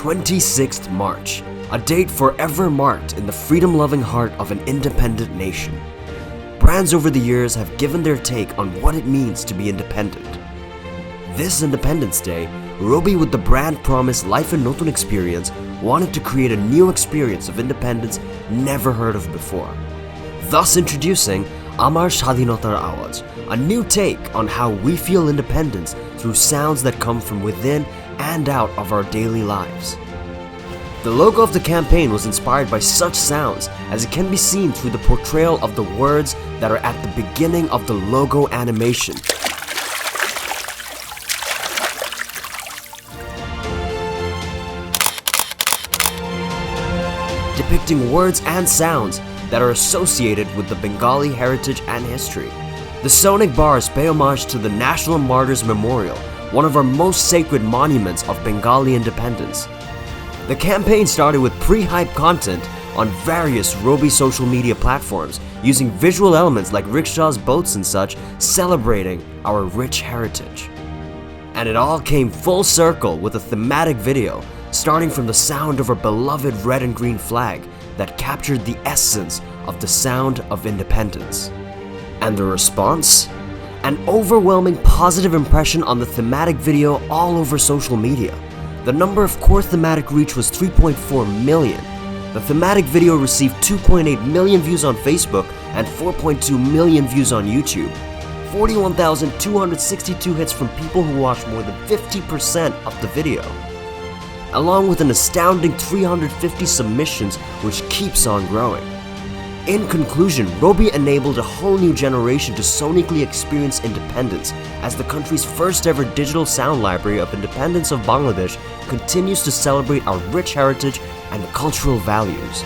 26th March, a date forever marked in the freedom-loving heart of an independent nation. Brands over the years have given their take on what it means to be independent. This Independence Day, Robi with the brand promise Life in Notun Experience wanted to create a new experience of independence never heard of before. Thus introducing Amar Shadhinotar Awaz, a new take on how we feel independence through sounds that come from within and out of our daily lives. The logo of the campaign was inspired by such sounds as it can be seen through the portrayal of the words that are at the beginning of the logo animation. Depicting words and sounds that are associated with the Bengali heritage and history. The sonic bars pay homage to the National Martyrs Memorial, one of our most sacred monuments of Bengali independence. The campaign started with pre-hype content on various Robi social media platforms using visual elements like rickshaws, boats and such, celebrating our rich heritage. And it all came full circle with a thematic video starting from the sound of our beloved red and green flag that captured the essence of the sound of independence. And the response? An overwhelming positive impression on the thematic video all over social media. The number of core thematic reach was 3.4 million. The thematic video received 2.8 million views on Facebook and 4.2 million views on YouTube. 41,262 hits from people who watched more than 50% of the video, along with an astounding 350 submissions, which keeps on growing. In conclusion, Robi enabled a whole new generation to sonically experience independence as the country's first ever digital sound library of independence of Bangladesh continues to celebrate our rich heritage and cultural values.